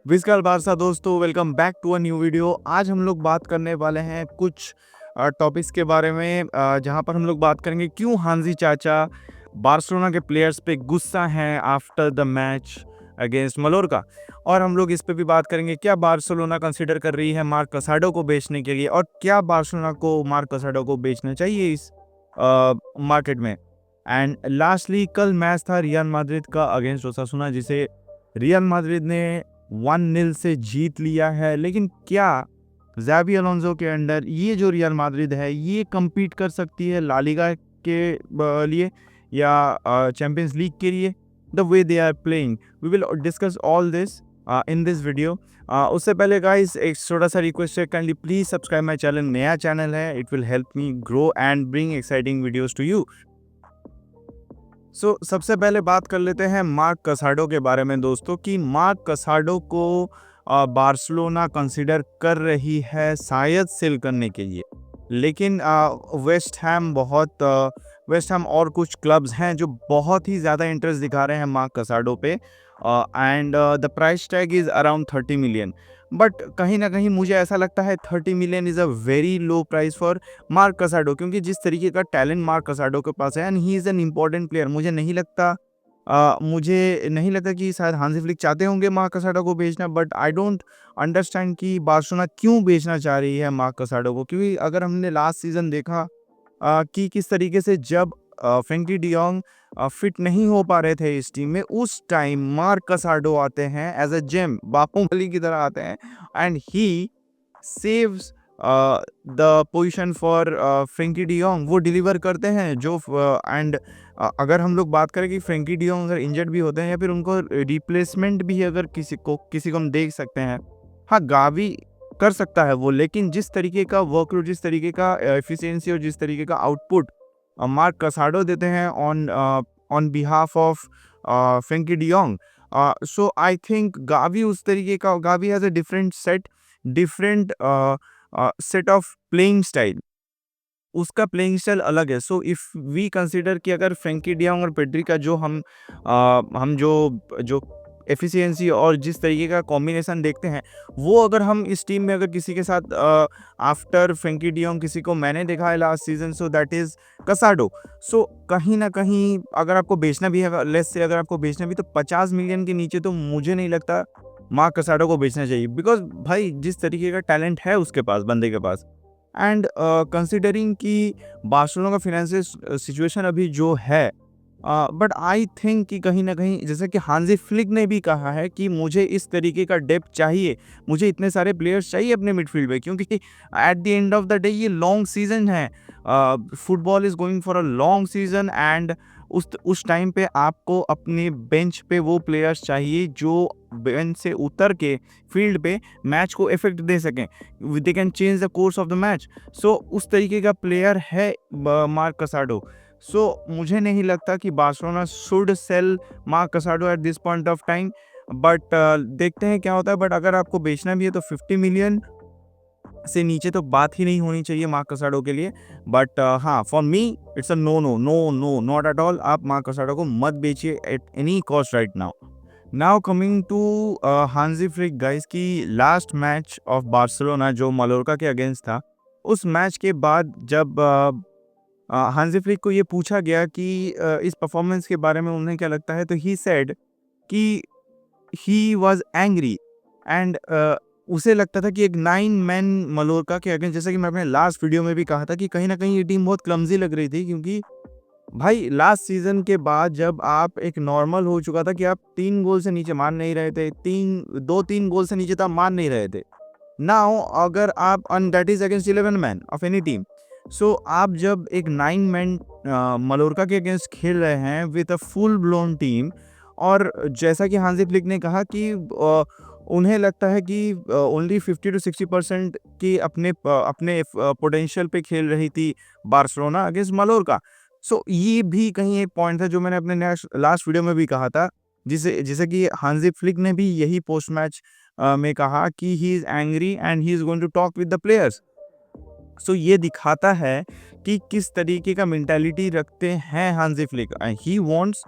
विस्कल बारसा दोस्तों, welcome back to a new video. आज हम लोग बात करने वाले हैं कुछ टॉपिक्स के बारे में, जहां पर हम लोग बात करेंगे क्यों हांजी चाचा बार्सिलोना के प्लेयर्स पे गुस्सा हैं after the match against Mallorca. और हम लोग इस पे भी बात करेंगे क्या बार्सिलोना कंसीडर कर रही है मार्क कसाडो को बेचने के लिए, और क्या बार्सिलोना को मार्क कसाडो को बेचना चाहिए इस मार्केट में। एंड लास्टली कल मैच था रियल मैड्रिड का अगेंस्ट ओसासुना, जिसे रियल मैड्रिड ने 1-0 से जीत लिया है। लेकिन क्या ज़ाबी अलोंसो के अंडर ये जो रियल मैड्रिड है ये कम्पीट कर सकती है ला लीगा के लिए या चैंपियंस लीग के लिए, the way they are playing. We will discuss all this in this video. उससे पहले गाइस एक छोटा सा रिक्वेस्ट है, kindly please subscribe my channel. नया चैनल है, it will help me grow and bring exciting videos to you. सबसे पहले बात कर लेते हैं मार्क कसाडो के बारे में दोस्तों, कि मार्क कसाडो को बार्सिलोना कंसीडर कर रही है शायद सेल करने के लिए। लेकिन वेस्ट हैम और कुछ क्लब्स हैं जो बहुत ही ज़्यादा इंटरेस्ट दिखा रहे हैं मार्क कसाडो पे, and the price tag is around 30 million. But कहीं ना कहीं मुझे ऐसा लगता है 30 million is a very low price for mark कसाडो, क्योंकि जिस तरीके का टैलेंट मार्क कसाडो के पास है and he is an important player. मुझे नहीं लगता कि शायद हांसी फ्लिक चाहते होंगे मार्क कसाडो को बेचना, बट आई डोंट अंडरस्टैंड कि बार्सिलोना क्यों बेचना चाह रही है मार्क कसाडो को। क्योंकि अगर हमने लास्ट सीजन देखा कि किस तरीके से जब फ्रैंकी डियोंग फिट नहीं हो पा रहे थे इस टीम में, उस टाइम मार्क कसाडो आते हैं एज अ जेम, बाहुबली की तरह आते हैं, and he saves the position for Frenkie de Jong. वो डिलीवर करते हैं जो एंड अगर हम लोग बात करें कि फ्रैंकी डियोंग अगर इंजर्ड भी होते हैं या फिर उनको रिप्लेसमेंट भी अगर किसी को हम देख सकते हैं, हाँ गावी कर सकता है वो। लेकिन जिस तरीके का वर्कलोड, जिस तरीके का एफिशिएंसी और जिस तरीके का आउटपुट मार्क कसाडो देते हैं on behalf of Frenkie de Jong, so I think Gavi उस तरीके का, Gavi has a different set of playing style. उसका प्लेइंग स्टाइल अलग है। सो इफ वी कंसीडर कि अगर फ्रैंकी डियोंग और पेड्री का जो हम जो एफिशिएंसी और जिस तरीके का कॉम्बिनेशन देखते हैं, वो अगर हम इस टीम में अगर किसी के साथ आफ्टर फ्रैंकी डियोंग किसी को मैंने देखा है last season, so that is Casado. So कहीं ना कहीं अगर आपको बेचना भी है, लेट्स से अगर आपको बेचना भी, तो 50 मिलियन के नीचे तो मुझे नहीं लगता मार्क कसाडो को बेचना चाहिए। बिकॉज भाई जिस तरीके का टैलेंट है उसके पास, बंदे के पास, एंड कंसिडरिंग कि बार्सिलोना का फाइनेंशियल सिचुएशन अभी जो है, बट आई थिंक कि कहीं ना कहीं जैसे कि हांजी फ्लिक ने भी कहा है कि मुझे इस तरीके का डेप्थ चाहिए, मुझे इतने सारे प्लेयर्स चाहिए अपने मिडफील्ड में, क्योंकि eight the end of the day ये लॉन्ग सीजन है। Football is going for a long season, and उस टाइम पे आपको अपने बेंच पे वो प्लेयर्स चाहिए जो बेंच से उतर के फील्ड पे मैच को इफेक्ट दे सकें, they can change the course of the match. So उस तरीके का प्लेयर है मार्क कसाडो। सो मुझे नहीं लगता कि Barcelona should sell mark कसाडो at this point of time, but देखते हैं क्या होता है। बट अगर आपको बेचना भी है तो 50 मिलियन से नीचे तो बात ही नहीं होनी चाहिए मार्क कसाडो के लिए। बट हाँ, for me it's a no no no no, not at all. आप मार्क कसाडो को मत बेचिए at any cost right now. Now coming to Hansi Flick guys, की लास्ट मैच ऑफ बार्सिलोना जो मलोरका के अगेंस्ट था, उस मैच के बाद जब हांजी फ्लिक को ये पूछा गया कि इस परफॉर्मेंस के बारे में उन्हें क्या लगता है, तो ही सेड कि ही वाज एंग्री, एंड उसे लगता था कि एक 9 मैन मलोरका के अगेंस्ट, जैसे कि मैं अपने लास्ट वीडियो में भी कहा था कि कहीं ना कहीं ये टीम बहुत क्लमजी लग रही थी। क्योंकि भाई लास्ट सीजन के बाद जब आप एक नॉर्मल हो चुका था कि आप 3 गोल से नीचे मान नहीं रहे थे, 3 गोल से नीचे तो आप मान नहीं रहे थे। नाउ अगर आप, and that is against 11 man of any team. So आप जब एक 9 मैन मलोरका के अगेंस्ट खेल रहे हैं with a full blown team, और जैसा कि हांजी फ्लिक ने कहा कि उन्हें लगता है कि ओनली 50 to 60% की अपने पोटेंशियल पे खेल रही थी बार्सिलोना अगेंस्ट मलोरका। सो ये भी कहीं एक पॉइंट था जो मैंने अपने लास्ट वीडियो में भी कहा था, जिसे जैसे कि हांजी फ्लिक ने भी यही पोस्ट मैच में कहा कि he is angry and he is going to talk with the players. So ये दिखाता है कि किस तरीके का मेंटालिटी रखते हैं Hansi Flick. He wants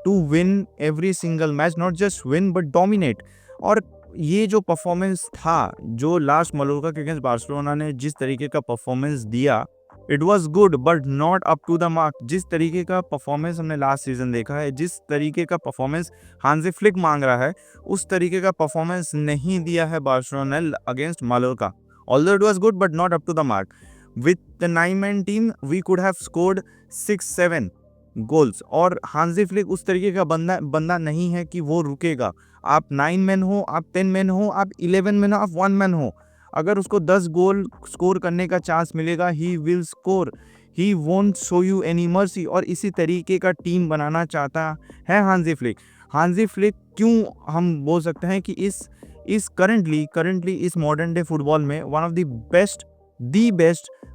to win every single match, not just win but dominate. और ये जो परफॉर्मेंस था, जो लास्ट मलोर्का के अगेंस्ट बार्सिलोना ने जिस तरीके का परफॉर्मेंस दिया, it was good but not up to the mark. जिस तरीके का परफॉर्मेंस हमने लास्ट सीजन देखा है, जिस तरीके का परफॉर्मेंस हांजी फ्लिक मांग रहा है, उस तरीके का परफॉर्मेंस नहीं दिया है बार्सिलोना ने against Mallorca. Although it was good but not up to the mark. With the 9-man team we could have scored 6-7 goals, और हांजी फ्लिक उस तरीके का बंदा नहीं है कि वो रुकेगा। आप 9 मैन हो, आप 10 मैन हो, आप 11 मैन हो, आप 1 मैन हो, अगर उसको 10 गोल स्कोर करने का चांस मिलेगा, he will score, he won't show you any mercy. और इसी तरीके का टीम बनाना चाहता है हांजी फ्लिक। हांजी फ्लिक क्यों हम बोल सकते हैं कि इस करंटली इस मॉडर्न डे फुटबॉल में one of the best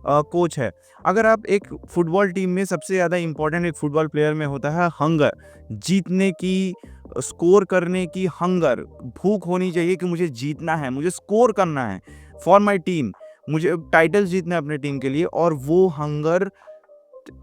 coach है। अगर आप एक फुटबॉल टीम में सबसे ज़्यादा इंपॉर्टेंट एक फुटबॉल प्लेयर में होता है हंगर, जीतने की, स्कोर करने की हंगर, भूख होनी चाहिए कि मुझे जीतना है, मुझे स्कोर करना है फॉर माय टीम, मुझे टाइटल्स जीतना है अपने टीम के लिए। और वो हंगर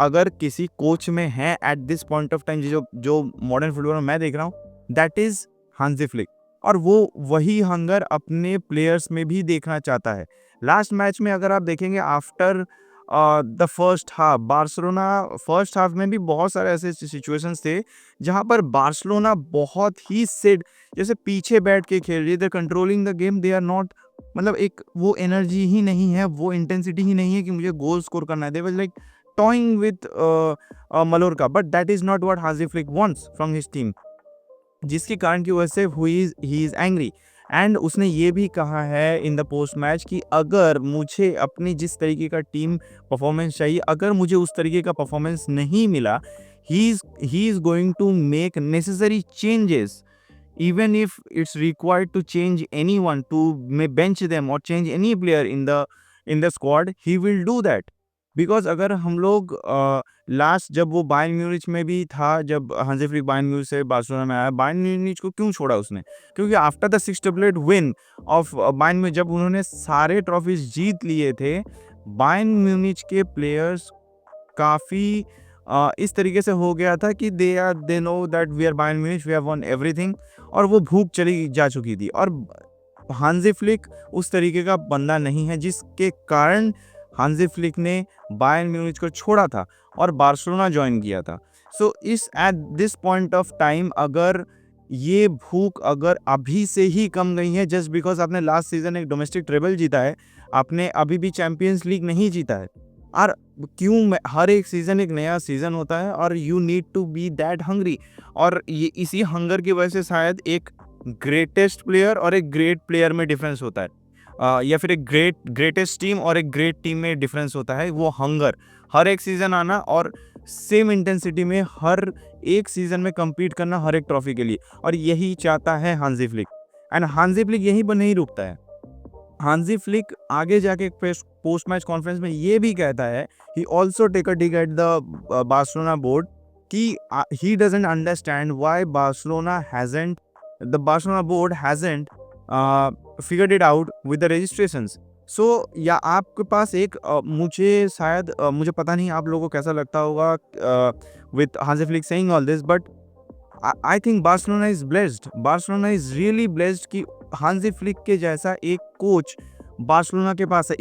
अगर किसी कोच में है at this point of time, जो मॉडर्न फुटबॉल में मैं देख रहा हूँ, दैट इज हांजी फ्लिक। और वो वही हंगर अपने प्लेयर्स में भी देखना चाहता है। लास्ट मैच में अगर आप देखेंगे, after the first half, Barcelona first half में भी बहुत सारे ऐसे सिचुएशंस थे जहां पर बार्सिलोना बहुत ही सेड, जैसे पीछे बैठ के खेल रही है, they controlling the game, they are not, मतलब एक वो एनर्जी ही नहीं है, वो इंटेंसिटी ही नहीं है कि मुझे गोल स्कोर करना है। They was like toying with Mallorca, but that is not what Hansi Flick wants from his team, जिसके कारण की वजह से ही इज एंग्री। एंड उसने ये भी कहा है इन द पोस्ट मैच कि अगर मुझे अपनी जिस तरीके का टीम परफॉर्मेंस चाहिए, अगर मुझे उस तरीके का परफॉर्मेंस नहीं मिला, he is going to make necessary changes, even if it's required to change anyone, to may bench them or change any player in the squad, he will do that। Because अगर हम लोग last जब वो Bayern Munich में भी था, जब हांजी फ्लिक बायर्न म्यूनिच से बार्सिलोना में आया, बायर्न म्यूनिच को क्यों छोड़ा उसने? क्योंकि after the 6-8 win of Bayern में, जब उन्होंने सारे ट्रॉफीज जीत लिए थे, बायर्न म्यूनिच के प्लेयर्स काफ़ी इस तरीके से हो गया था कि they know that we are Bayern Munich, we have won everything, और वो भूख चली जा चुकी थी। और हांजी फ्लिक उस तरीके का बंदा नहीं है, जिसके कारण हांजी फ्लिक ने बायर्न म्यूनिच को छोड़ा था और बार्सिलोना ज्वाइन किया था। सो इस at this point of time, अगर ये भूख अगर अभी से ही कम गई है, जस्ट बिकॉज आपने लास्ट सीजन एक डोमेस्टिक ट्रेबल जीता है, आपने अभी भी चैंपियंस लीग नहीं जीता है, और क्यों हर एक सीजन एक नया सीजन होता है, और you need to be that hungry. और ये इसी हंगर की वजह से शायद एक ग्रेटेस्ट प्लेयर और एक ग्रेट प्लेयर में डिफरेंस होता है, या फिर एक ग्रेटेस्ट टीम और एक ग्रेट टीम में डिफरेंस होता है, वो हंगर, हर एक सीजन आना और सेम इंटेंसिटी में हर एक सीजन में compete करना हर एक ट्रॉफी के लिए। और यही चाहता है हांजी फ्लिक, एंड हांजी फ्लिक यहीं पर नहीं रुकता है। हांजी फ्लिक आगे जाके पोस्ट मैच कॉन्फ्रेंस में ये भी कहता है, he also take a dig at the Barcelona board, कि he doesn't understand why the Barcelona board hasn't figured it out with the registrations। सो या आपके पास एक मुझे शायद मुझे पता नहीं आप लोगों को कैसा लगता होगा with Hansi Flick saying all this, but I think Barcelona is blessed। Barcelona is really blessed कि हांजी फ्लिक के जैसा एक कोच बार्सिलोना के पास है,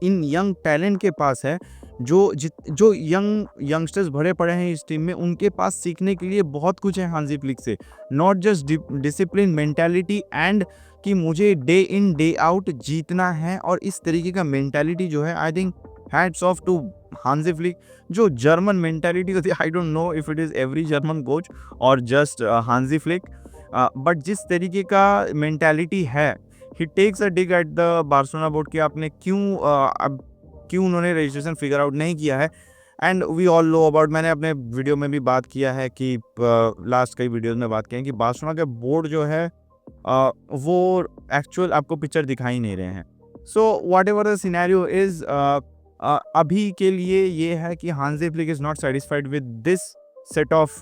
इन यंग टैलेंट के पास है, जो यंगस्टर्स भरे पड़े हैं इस टीम में, उनके पास सीखने के लिए बहुत कुछ है हांजी फ्लिक से। Not just discipline, mentality, and कि मुझे डे इन डे आउट जीतना है, और इस तरीके का मेंटालिटी जो है, I think hats off to Hansi Flick. जो जर्मन मेंटालिटी होती है, I don't know if it is every German coach और जस्ट हांजी फ्लिक, बट जिस तरीके का मेंटालिटी है, he takes a dig at the Barcelona board कि आपने क्यों उन्होंने रजिस्ट्रेशन फिगर आउट नहीं किया है। And we all know about, मैंने अपने वीडियो में भी बात किया है कि लास्ट कई वीडियोस में बात की है कि बार्सिलोना के बोर्ड जो है वो एक्चुअल आपको पिक्चर दिखा ही नहीं रहे हैं। So what ever the scenario is, अभी के लिए ये है कि हांजी flick is not satisfied with this set of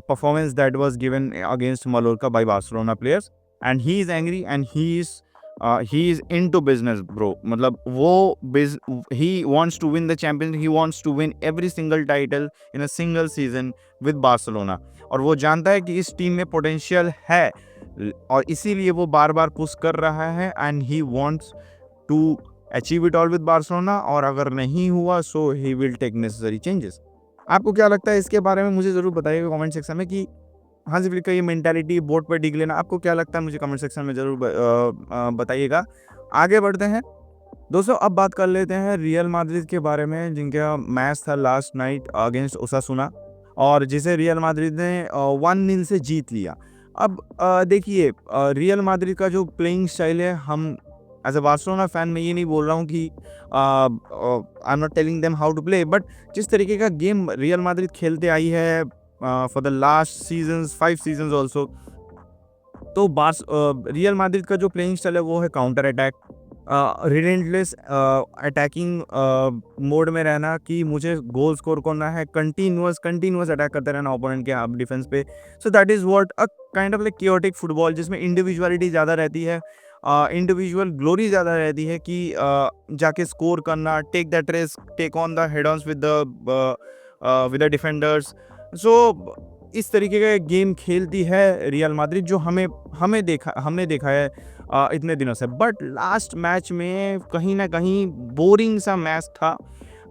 performance that was given against Mallorca by Barcelona players, and he is angry, and he is he is into business bro, मतलब वो he wants to win the champion, he wants to win every single title in a single season with Barcelona. और वो जानता है कि इस team में potential है और इसीलिए वो बार बार पुश कर रहा है and he wants to achieve it all with Barcelona. और अगर नहीं हुआ so he will take necessary changes. आपको क्या लगता है इसके बारे में, मुझे ज़रूर बताइएगा कमेंट सेक्शन में कि हांसी फ्लिक का ये मेंटालिटी बोर्ड पर डिग लेना आपको क्या लगता है, मुझे कमेंट सेक्शन में ज़रूर बताइएगा। आगे बढ़ते हैं दोस्तों, अब बात कर लेते हैं रियल माद्रिद के बारे में, जिनका मैच था लास्ट नाइट अगेंस्ट ओसासुना और जिसे रियल माद्रिद ने 1-0 से जीत लिया। अब देखिए रियल माद्रिद का जो प्लेइंग स्टाइल है, हम एज अ बार्सिलोना फैन मैं ये नहीं बोल रहा हूँ कि I am not telling them how to play, but जिस तरीके का गेम रियल माद्रिद खेलते आई है for the last seasons 5 seasons also, तो रियल माद्रिद का जो प्लेइंग स्टाइल है वो है counter attack, relentless attacking mode में रहना कि मुझे गोल स्कोर करना है, कंटिन्यूअस अटैक करते रहना ओपोनेंट के हाफ डिफेंस पे। सो that is what a kind of like chaotic football, जिसमें इंडिविजुअलिटी ज़्यादा रहती है, इंडिविजुअल ग्लोरी ज़्यादा रहती है कि जाके स्कोर करना, take that risk, take on the head ons with the defenders. So इस तरीके का गेम खेलती है रियल माद्रिद, जो हमने देखा है इतने दिनों से। बट लास्ट मैच में कहीं ना कहीं बोरिंग सा मैच था।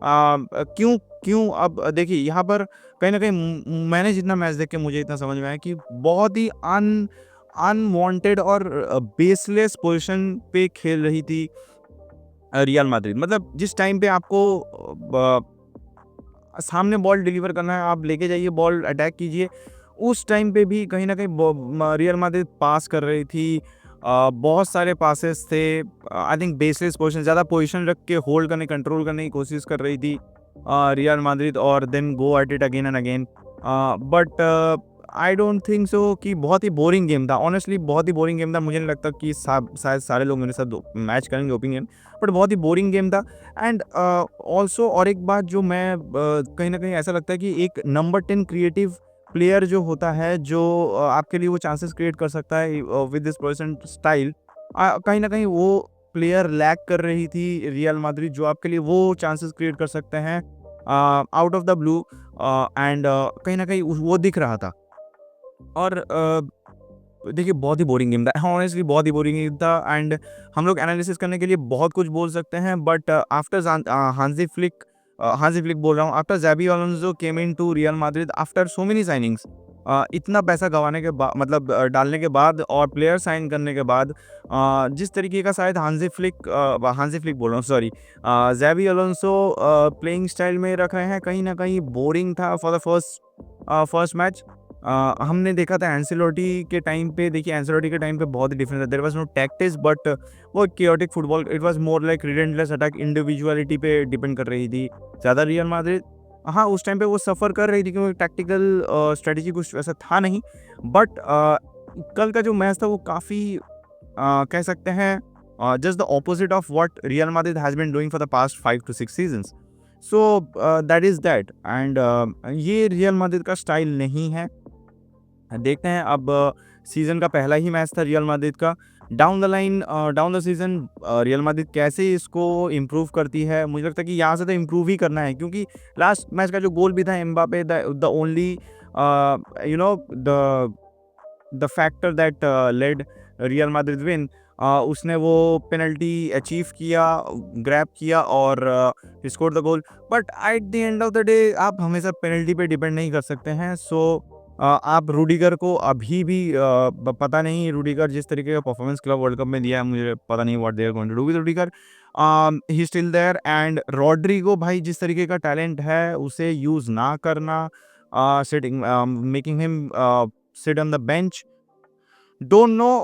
क्यों क्यों अब देखिए यहाँ पर कहीं ना कहीं मैंने जितना मैच देख के मुझे इतना समझ में आया कि बहुत ही अनवांटेड और बेसलेस पोजीशन पे खेल रही थी रियल माद्रिद। मतलब जिस टाइम पे आपको सामने बॉल डिलीवर करना है, आप लेके जाइए बॉल, अटैक कीजिए, उस टाइम पे भी कहीं ना कहीं रियल माद्रिद पास कर रही थी। बहुत सारे पासेस थे, आई थिंक बेसलेस पोजीशन, ज़्यादा पोजीशन रख के होल्ड करने, कंट्रोल करने की कोशिश कर रही थी रियल माद्रिद और then go at it again and again. But I don't think so कि बहुत ही बोरिंग गेम था, ऑनेस्टली बहुत ही बोरिंग गेम था। मुझे नहीं लगता कि शायद सारे लोग मेरे साथ मैच करेंगे ओपिनियन, बट बहुत ही बोरिंग गेम था। एंड ऑल्सो और एक बात जो मैं कहीं ना कहीं ऐसा लगता है कि एक नंबर 10 क्रिएटिव प्लेयर जो होता है, जो आपके लिए वो चांसेस क्रिएट कर सकता है विद दिस पर्सन स्टाइल, कहीं ना कहीं वो प्लेयर लैक कर रही थी रियल माद्रिद, जो आपके लिए वो चांसेस क्रिएट कर सकते हैं out of the blue. And कहीं ना कहीं वो दिख रहा था। और देखिए बहुत ही बोरिंग गेम था, ऑनेस्टली बहुत ही बोरिंग गेम था। एंड हम लोग एनालिसिस करने के लिए बहुत कुछ बोल सकते हैं, बट आफ्टर हांसी फ्लिक बोल रहा हूँ, after Xabi Alonso came in to Real Madrid after so many signings, इतना पैसा गंवाने के बाद, मतलब डालने के बाद और प्लेयर साइन करने के बाद, जिस तरीके का शायद हांसी फ्लिक बोल रहा हूँ, सॉरी, ज़ाबी अलोंसो प्लेइंग स्टाइल में रख रहे हैं, कहीं ना कहीं बोरिंग था फॉर द फर्स्ट मैच। हमने देखा था एंसेलोटी के टाइम पे, देखिए एंसेलोटी के टाइम पे बहुत ही डिफरेंस था, there was no tactics, but वो chaotic football, it was more like relentless attack, individuality पे डिपेंड कर रही थी ज़्यादा रियल माद्रिद। हाँ, उस टाइम पे वो सफ़र कर रही थी क्योंकि टैक्टिकल स्ट्रेटजी कुछ वैसा था नहीं। बट कल का जो मैच था वो काफ़ी कह सकते हैं just the opposite of what Real Madrid has been doing for the past 5 to 6 seasons. So that is that. And ये रियल माद्रिद का स्टाइल नहीं है। देखते हैं अब सीज़न का पहला ही मैच था रियल माद्रिद का, down the season real Madrid कैसे इसको इम्प्रूव करती है। मुझे लगता है कि यहाँ से तो इम्प्रूव ही करना है, क्योंकि लास्ट मैच का जो गोल भी था Mbappe, the only you know the factor that led Real Madrid win, उसने वो पेनल्टी अचीव किया, ग्रैब किया और score the goal. But at the end of the day आप हमेशा पेनल्टी पे डिपेंड नहीं कर सकते हैं। सो आप रूडिगर को अभी भी पता नहीं, रूडिगर जिस तरीके का परफॉर्मेंस क्लब वर्ल्ड कप में दिया है, मुझे पता नहीं what they are going to do with Rudiger. He still there. And Rodrigo भाई जिस तरीके का टैलेंट है उसे यूज़ ना करना, making him sit on the bench. Don't know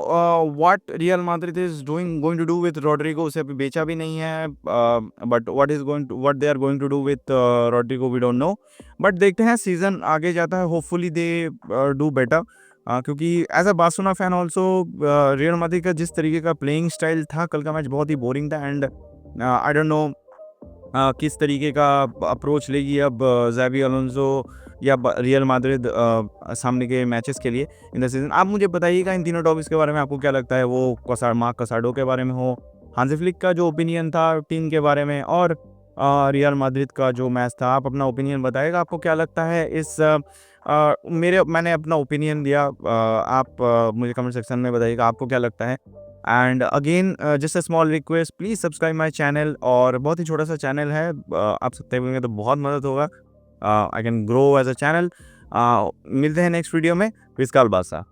what Real Madrid is going to do with Rodrigo. उसे अभी बेचा भी नहीं है, but what they are going to do with Rodrigo we don't know. But देखते हैं, सीजन आगे जाता है, hopefully they do better. क्योंकि as a Barcelona fan also Real Madrid का जिस तरीके का प्लेइंग स्टाइल था, कल का मैच बहुत ही बोरिंग था। एंड आई डोंट नो किस तरीके का अप्रोच लेगी अब ज़ाबी अलोंसो या रियल मैड्रिड सामने के मैचेस के लिए इन द सीजन। आप मुझे बताइएगा इन तीनों टॉपिक्स के बारे में आपको क्या लगता है, वो मार्क कसाडो के बारे में हो, हांसी फ्लिक का जो ओपिनियन था टीम के बारे में, और रियल मैड्रिड का जो मैच था। आप अपना ओपिनियन बताइएगा आपको क्या लगता है इस मैंने अपना ओपिनियन दिया, आप मुझे कमेंट सेक्शन में बताइएगा आपको क्या लगता है। And again just a small request, please subscribe my channel, और बहुत ही छोटा सा चैनल है, आप सब्सक्राइब करेंगे तो बहुत मदद होगा, I can grow as a channel. मिलते हैं नेक्स्ट वीडियो में। विस्काल बादशाह।